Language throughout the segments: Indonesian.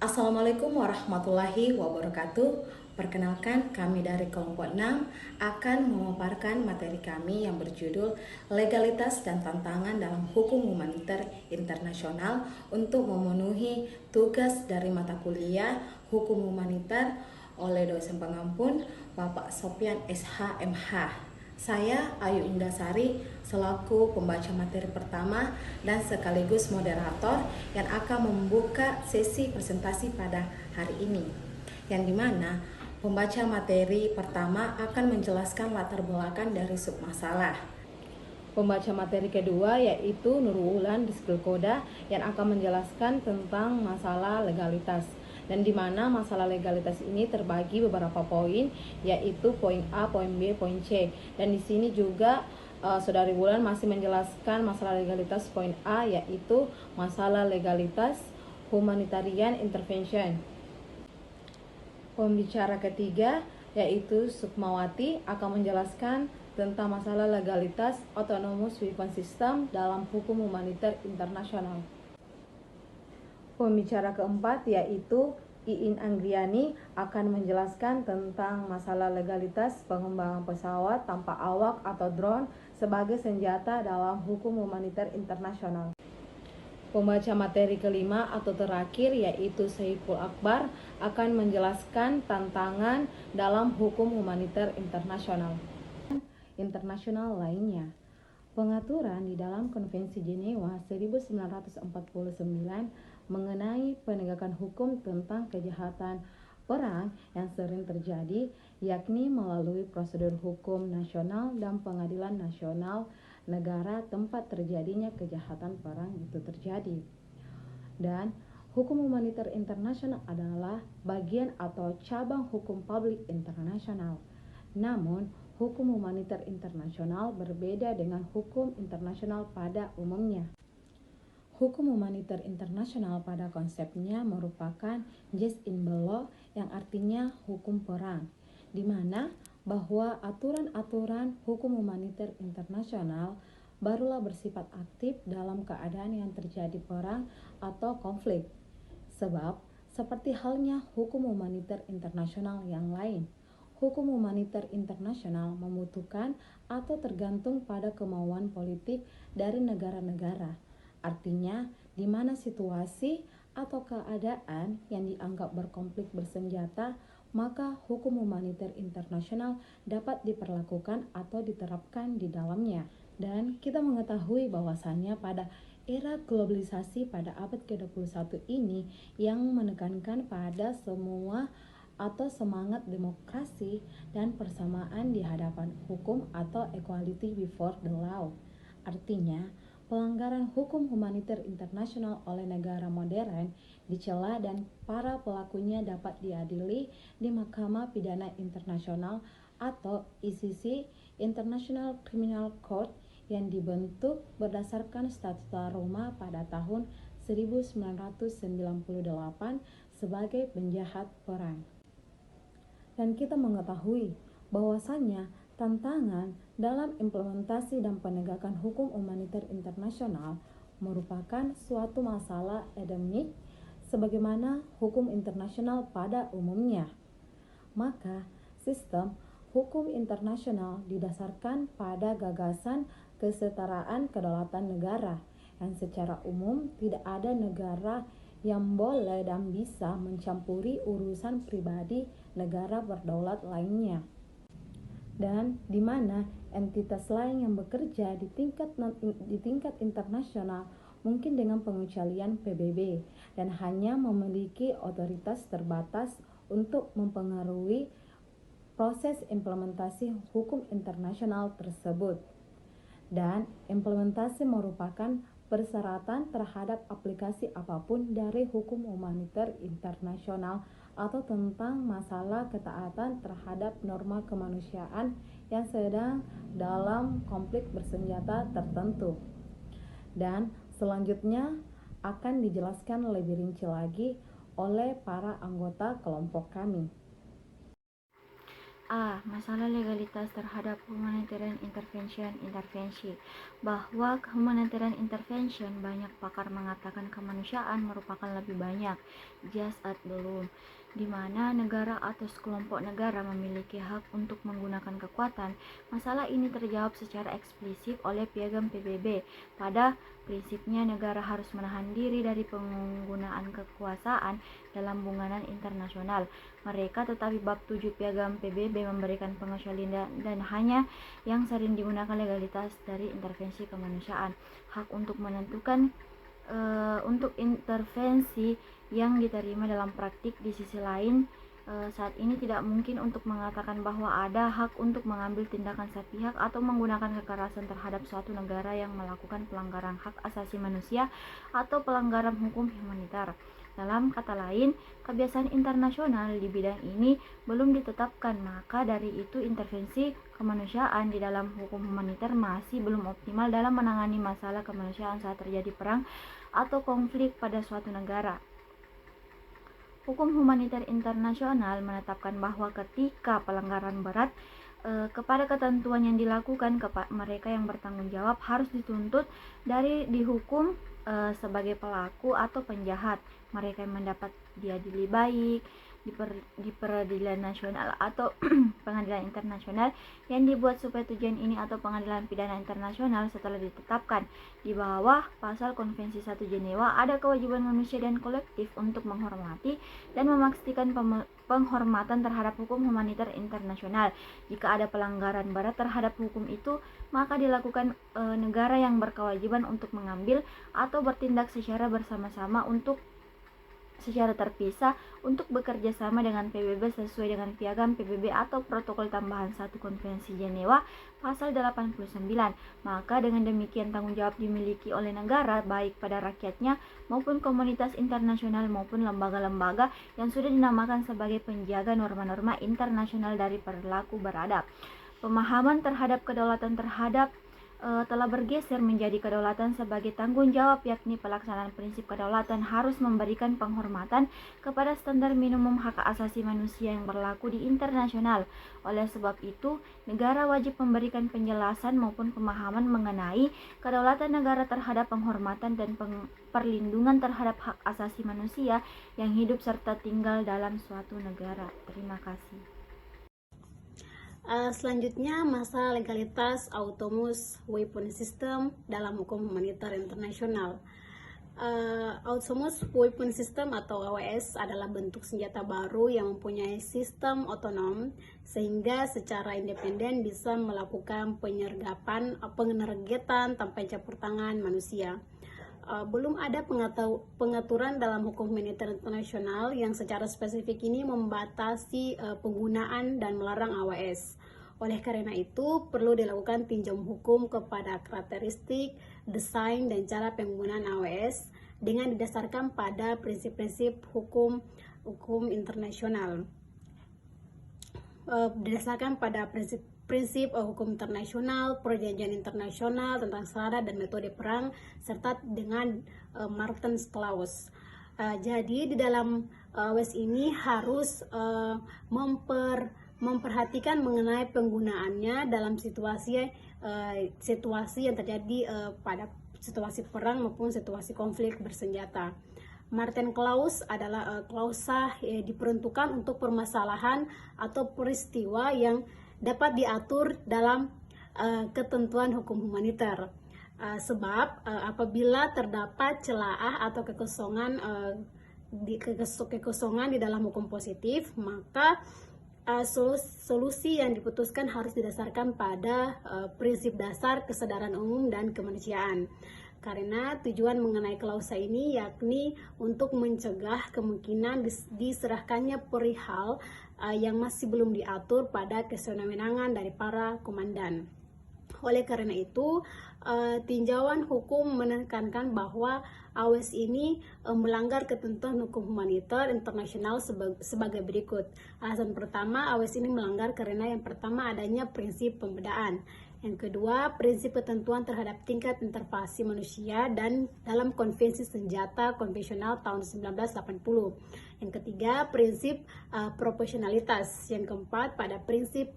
Assalamualaikum warahmatullahi wabarakatuh. Perkenalkan, kami dari kelompok 6 akan memaparkan materi kami yang berjudul Legalitas dan Tantangan dalam Hukum Humaniter Internasional untuk memenuhi tugas dari mata kuliah Hukum Humaniter oleh dosen pengampun Bapak Sopyan SH.MH. Saya Ayu Indasari selaku pembaca materi pertama dan sekaligus moderator yang akan membuka sesi presentasi pada hari ini. Yang dimana pembaca materi pertama akan menjelaskan latar belakang dari submasalah. Pembaca materi kedua yaitu Nurul Wulan di Koda yang akan menjelaskan tentang masalah legalitas, dan di mana masalah legalitas ini terbagi beberapa poin, yaitu poin A, poin B, poin C. Dan di sini juga Saudari Wulan masih menjelaskan masalah legalitas poin A, yaitu masalah legalitas humanitarian intervention. Pembicara ketiga yaitu Sukmawati akan menjelaskan tentang masalah legalitas autonomous weapon system dalam hukum humaniter internasional. Pembicara keempat yaitu Iin Anggriani akan menjelaskan tentang masalah legalitas pengembangan pesawat tanpa awak atau drone sebagai senjata dalam hukum humaniter internasional. Pembaca materi kelima atau terakhir yaitu Saiful Akbar akan menjelaskan tantangan dalam hukum humaniter internasional lainnya. Pengaturan di dalam Konvensi Jenewa 1949 mengenai penegakan hukum tentang kejahatan perang yang sering terjadi, yakni melalui prosedur hukum nasional dan pengadilan nasional negara tempat terjadinya kejahatan perang itu terjadi. Dan hukum humaniter internasional adalah bagian atau cabang hukum publik internasional. Namun, hukum humaniter internasional berbeda dengan hukum internasional pada umumnya. Hukum humaniter internasional pada konsepnya merupakan jus in bello yang artinya hukum perang, di mana bahwa aturan-aturan hukum humaniter internasional barulah bersifat aktif dalam keadaan yang terjadi perang atau konflik. Sebab, seperti halnya hukum humaniter internasional yang lain, hukum humaniter internasional membutuhkan atau tergantung pada kemauan politik dari negara-negara. Artinya, di mana situasi atau keadaan yang dianggap berkonflik bersenjata, maka hukum humaniter internasional dapat diperlakukan atau diterapkan di dalamnya. Dan kita mengetahui bahwasannya pada era globalisasi pada abad ke-21 ini yang menekankan pada semua atau semangat demokrasi dan persamaan di hadapan hukum atau equality before the law. Artinya, pelanggaran hukum humaniter internasional oleh negara modern dicela dan para pelakunya dapat diadili di Mahkamah Pidana Internasional atau ICC, International Criminal Court, yang dibentuk berdasarkan Statuta Roma pada tahun 1998 sebagai penjahat perang. Dan kita mengetahui bahwasannya tantangan dalam implementasi dan penegakan hukum humaniter internasional merupakan suatu masalah endemik sebagaimana hukum internasional pada umumnya. Maka, sistem hukum internasional didasarkan pada gagasan kesetaraan kedaulatan negara, yang secara umum tidak ada negara yang boleh dan bisa mencampuri urusan pribadi negara berdaulat lainnya, dan di mana entitas lain yang bekerja di tingkat internasional mungkin dengan pengecualian PBB dan hanya memiliki otoritas terbatas untuk mempengaruhi proses implementasi hukum internasional tersebut. Dan implementasi merupakan persyaratan terhadap aplikasi apapun dari hukum humaniter internasional atau tentang masalah ketaatan terhadap norma kemanusiaan yang sedang dalam konflik bersenjata tertentu. Dan selanjutnya akan dijelaskan lebih rinci lagi oleh para anggota kelompok kami. A. Masalah legalitas terhadap humanitarian intervensi. Bahwa humanitarian intervention banyak pakar mengatakan kemanusiaan merupakan lebih banyak just at belum, di mana negara atau sekelompok negara memiliki hak untuk menggunakan kekuatan. Masalah ini terjawab secara eksplisit oleh Piagam PBB. Pada prinsipnya negara harus menahan diri dari penggunaan kekuasaan dalam hubungan internasional. Tetapi bab 7 Piagam PBB memberikan pengecualian dan hanya yang sering digunakan legalitas dari intervensi kemanusiaan. Hak untuk menentukan untuk intervensi yang diterima dalam praktik. Di sisi lain, saat ini tidak mungkin untuk mengatakan bahwa ada hak untuk mengambil tindakan sepihak atau menggunakan kekerasan terhadap suatu negara yang melakukan pelanggaran hak asasi manusia atau pelanggaran hukum humaniter. Dalam kata lain, kebiasaan internasional di bidang ini belum ditetapkan, maka dari itu intervensi kemanusiaan di dalam hukum humaniter masih belum optimal dalam menangani masalah kemanusiaan saat terjadi perang atau konflik pada suatu negara. Hukum humaniter internasional menetapkan bahwa ketika pelanggaran berat kepada ketentuan yang dilakukan, mereka yang bertanggung jawab harus dituntut dihukum sebagai pelaku atau penjahat. Mereka yang mendapat diadili baik di peradilan nasional atau pengadilan internasional yang dibuat supaya tujuan ini atau pengadilan pidana internasional setelah ditetapkan di bawah pasal Konvensi 1 Jenewa. Ada kewajiban manusia dan kolektif untuk menghormati dan memastikan penghormatan terhadap hukum humaniter internasional. Jika ada pelanggaran berat terhadap hukum itu, maka dilakukan negara yang berkewajiban untuk mengambil atau bertindak secara bersama-sama secara terpisah untuk bekerja sama dengan PBB sesuai dengan Piagam PBB atau Protokol Tambahan 1 Konvensi Jenewa pasal 89. Maka dengan demikian tanggung jawab dimiliki oleh negara baik pada rakyatnya maupun komunitas internasional maupun lembaga-lembaga yang sudah dinamakan sebagai penjaga norma-norma internasional dari perilaku beradab. Pemahaman terhadap kedaulatan telah bergeser menjadi kedaulatan sebagai tanggung jawab, yakni pelaksanaan prinsip kedaulatan harus memberikan penghormatan kepada standar minimum hak asasi manusia yang berlaku di internasional. Oleh sebab itu, negara wajib memberikan penjelasan maupun pemahaman mengenai kedaulatan negara terhadap penghormatan dan perlindungan terhadap hak asasi manusia yang hidup serta tinggal dalam suatu negara. Terima kasih. Selanjutnya, masalah legalitas Autonomous Weapon System dalam hukum humaniter internasional. Autonomous Weapon System atau AWS adalah bentuk senjata baru yang mempunyai sistem otonom sehingga secara independen bisa melakukan penergetan tanpa campur tangan manusia. Belum ada pengaturan dalam hukum humaniter internasional yang secara spesifik ini membatasi penggunaan dan melarang AWS. Oleh karena itu, perlu dilakukan tinjau hukum kepada karakteristik, desain, dan cara penggunaan AWS dengan didasarkan pada prinsip-prinsip hukum internasional. Berdasarkan pada prinsip hukum internasional, perjanjian internasional tentang syarat dan metode perang, serta dengan Martens Clause. Jadi di dalam AWS ini harus memperhatikan mengenai penggunaannya dalam situasi yang terjadi pada situasi perang maupun situasi konflik bersenjata. Martens Clause adalah klausa diperuntukkan untuk permasalahan atau peristiwa yang dapat diatur dalam ketentuan hukum humaniter. Sebab apabila terdapat celah atau kekosongan di dalam hukum positif, maka solusi yang diputuskan harus didasarkan pada prinsip dasar kesadaran umum dan kemanusiaan. Karena tujuan mengenai klausa ini yakni untuk mencegah kemungkinan diserahkannya perihal yang masih belum diatur pada kewenangan dari para komandan. Oleh karena itu, tinjauan hukum menekankan bahwa AWS ini melanggar ketentuan hukum humaniter internasional sebagai berikut. Alasan pertama, AWS ini melanggar karena yang pertama adanya prinsip pembedaan. Yang kedua, prinsip ketentuan terhadap tingkat intervensi manusia dan dalam Konvensi Senjata Konvensional tahun 1980. Yang ketiga, prinsip proporsionalitas. Yang keempat, pada prinsip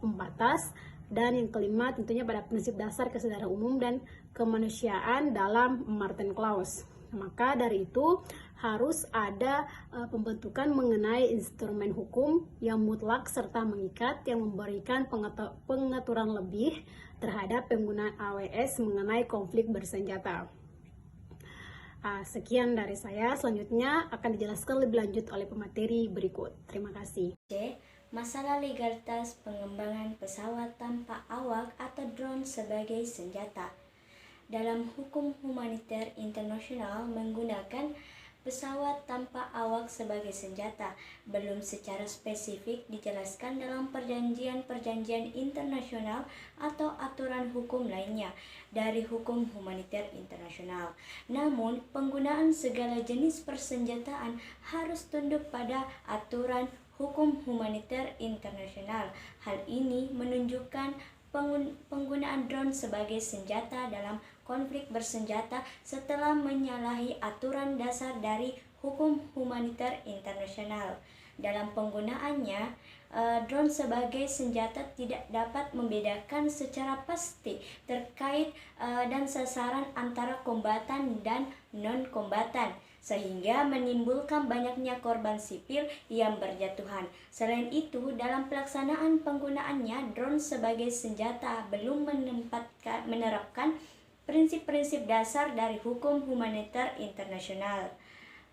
pembatas. Dan yang kelima, tentunya pada prinsip dasar kesadaran umum dan kemanusiaan dalam Martin Clause. Maka dari itu harus ada pembentukan mengenai instrumen hukum yang mutlak serta mengikat yang memberikan pengaturan lebih terhadap penggunaan AWS mengenai konflik bersenjata. Sekian dari saya, selanjutnya akan dijelaskan lebih lanjut oleh pemateri berikut. Terima kasih. C. Masalah legalitas pengembangan pesawat tanpa awak atau drone sebagai senjata. Dalam hukum humaniter internasional menggunakan pesawat tanpa awak sebagai senjata belum secara spesifik dijelaskan dalam perjanjian-perjanjian internasional atau aturan hukum lainnya dari hukum humaniter internasional. Namun, penggunaan segala jenis persenjataan harus tunduk pada aturan hukum humaniter internasional. Hal ini menunjukkan penggunaan drone sebagai senjata dalam konflik bersenjata setelah menyalahi aturan dasar dari hukum humaniter internasional. Dalam penggunaannya, drone sebagai senjata tidak dapat membedakan secara pasti terkait dan sasaran antara kombatan dan non-kombatan, sehingga menimbulkan banyaknya korban sipil yang berjatuhan. Selain itu, dalam pelaksanaan penggunaannya, drone sebagai senjata belum menerapkan prinsip-prinsip dasar dari hukum humaniter internasional.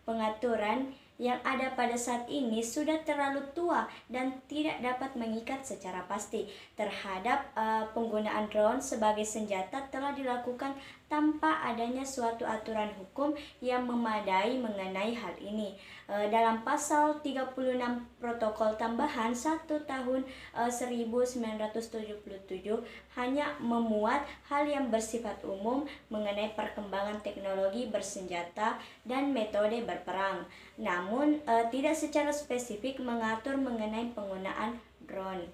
Pengaturan yang ada pada saat ini sudah terlalu tua dan tidak dapat mengikat secara pasti terhadap penggunaan drone sebagai senjata telah dilakukan tanpa adanya suatu aturan hukum yang memadai mengenai hal ini. Dalam pasal 36 protokol tambahan 1 tahun 1977 hanya memuat hal yang bersifat umum mengenai perkembangan teknologi bersenjata dan metode berperang, namun tidak secara spesifik mengatur mengenai penggunaan drone.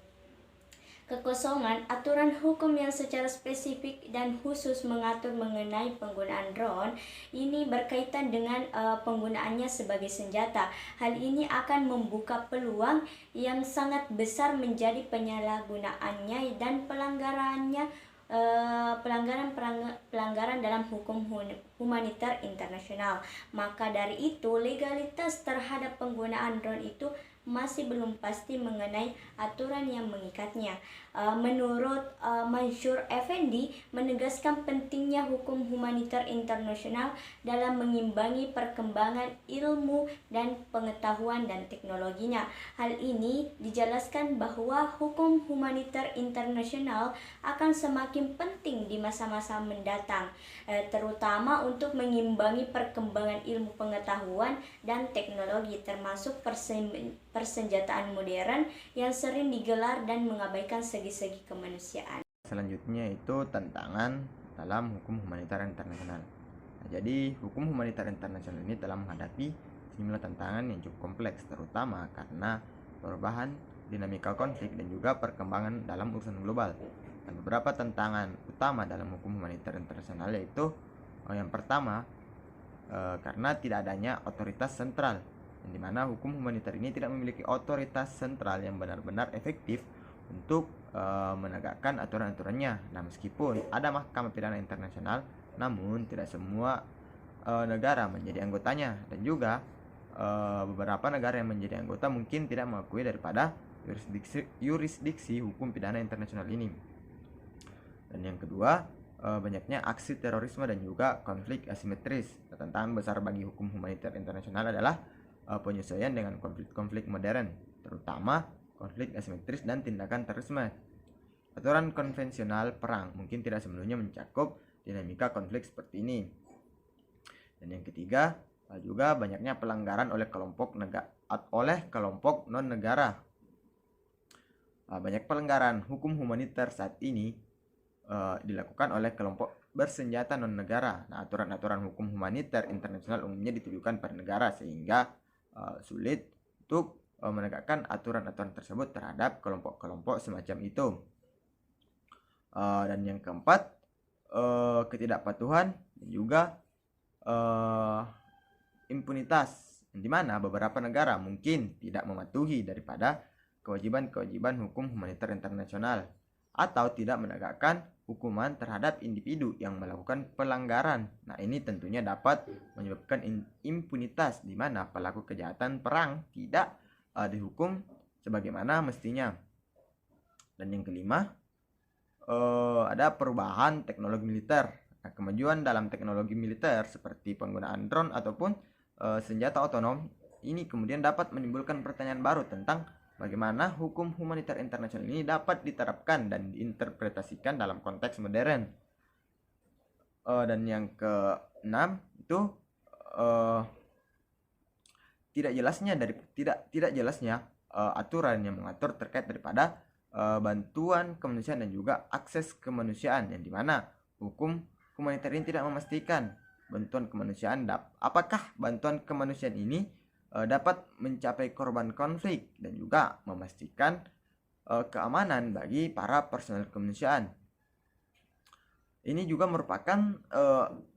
Kekosongan aturan hukum yang secara spesifik dan khusus mengatur mengenai penggunaan drone ini berkaitan dengan penggunaannya sebagai senjata. Hal ini akan membuka peluang yang sangat besar menjadi penyalahgunaannya dan pelanggaran dalam hukum humaniter internasional. Maka dari itu, legalitas terhadap penggunaan drone itu masih belum pasti mengenai aturan yang mengikatnya. Menurut Mansur Effendi, menegaskan pentingnya hukum humaniter internasional dalam mengimbangi perkembangan ilmu dan pengetahuan dan teknologinya. Hal ini dijelaskan bahwa hukum humaniter internasional akan semakin penting di masa-masa mendatang, terutama untuk mengimbangi perkembangan ilmu pengetahuan dan teknologi, termasuk persenjataan modern yang sering digelar dan mengabaikan segi-segi kemanusiaan. Selanjutnya itu tantangan dalam hukum humaniter internasional. Jadi hukum humaniter internasional ini telah menghadapi sejumlah tantangan yang cukup kompleks, terutama karena perubahan dinamika konflik dan juga perkembangan dalam urusan global. Dan beberapa tantangan utama dalam hukum humaniter internasional yaitu yang pertama, karena tidak adanya otoritas sentral, yang dimana hukum humaniter ini tidak memiliki otoritas sentral yang benar-benar efektif untuk menegakkan aturan-aturannya. Nah, meskipun ada Mahkamah Pidana Internasional, namun tidak semua negara menjadi anggotanya, dan juga beberapa negara yang menjadi anggota mungkin tidak mengakui daripada yurisdiksi hukum pidana internasional ini. Dan yang kedua, banyaknya aksi terorisme dan juga konflik asimetris. Tantangan besar bagi hukum humaniter internasional adalah penyesuaian dengan konflik-konflik modern, terutama konflik asimetris dan tindakan terorisme. Aturan konvensional perang mungkin tidak sepenuhnya mencakup dinamika konflik seperti ini. Dan yang ketiga, juga banyaknya pelanggaran oleh kelompok non-negara. Banyak pelanggaran hukum humaniter saat ini dilakukan oleh kelompok bersenjata non-negara. Nah, aturan-aturan hukum humaniter internasional umumnya ditujukan pada negara, sehingga sulit untuk menegakkan aturan-aturan tersebut terhadap kelompok-kelompok semacam itu. Dan yang keempat, ketidakpatuhan dan juga impunitas, di mana beberapa negara mungkin tidak mematuhi daripada kewajiban-kewajiban hukum humaniter internasional atau tidak menegakkan hukuman terhadap individu yang melakukan pelanggaran. Nah, ini tentunya dapat menyebabkan impunitas, di mana pelaku kejahatan perang tidak dihukum sebagaimana mestinya. Dan yang kelima, ada perubahan teknologi militer. Nah, kemajuan dalam teknologi militer seperti penggunaan drone ataupun senjata otonom ini kemudian dapat menimbulkan pertanyaan baru tentang bagaimana hukum humaniter internasional ini dapat diterapkan dan diinterpretasikan dalam konteks modern. Dan yang keenam itu tidak jelasnya aturan yang mengatur terkait daripada bantuan kemanusiaan dan juga akses kemanusiaan, yang dimana hukum humaniter ini tidak memastikan bantuan kemanusiaan apakah bantuan kemanusiaan ini dapat mencapai korban konflik dan juga memastikan keamanan bagi para personel kemanusiaan. Ini juga merupakan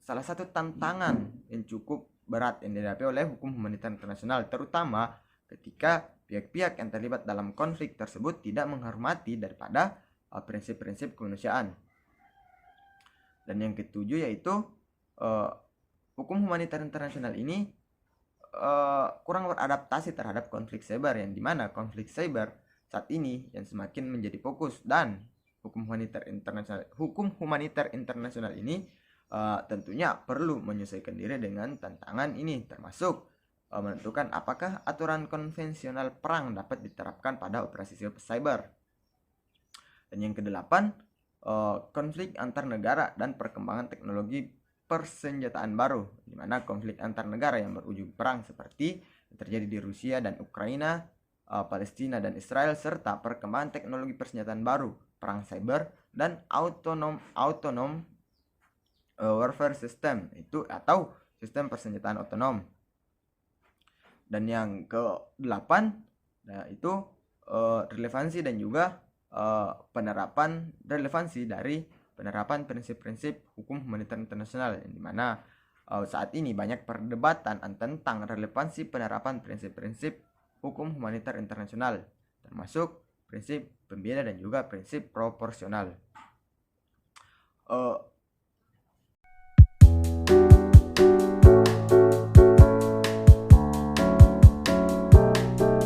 salah satu tantangan yang cukup berat yang dihadapi oleh hukum humaniter internasional, terutama ketika pihak-pihak yang terlibat dalam konflik tersebut tidak menghormati daripada prinsip-prinsip kemanusiaan. Dan yang ketujuh yaitu hukum humaniter internasional ini kurang beradaptasi terhadap konflik cyber, yang dimana konflik cyber saat ini yang semakin menjadi fokus, dan hukum humaniter internasional ini tentunya perlu menyesuaikan diri dengan tantangan ini, termasuk menentukan apakah aturan konvensional perang dapat diterapkan pada operasi cyber. Dan yang kedelapan, konflik antar negara dan perkembangan teknologi persenjataan baru, di mana konflik antar negara yang berujung perang seperti yang terjadi di Rusia dan Ukraina, Palestina dan Israel, serta perkembangan teknologi persenjataan baru, perang cyber dan autonom warfare system atau sistem persenjataan otonom. Dan yang ke-8 itu relevansi dan juga relevansi dari penerapan prinsip-prinsip hukum humaniter internasional, yang dimana saat ini banyak perdebatan tentang relevansi penerapan prinsip-prinsip hukum humaniter internasional, termasuk prinsip pembeda dan juga prinsip proporsional.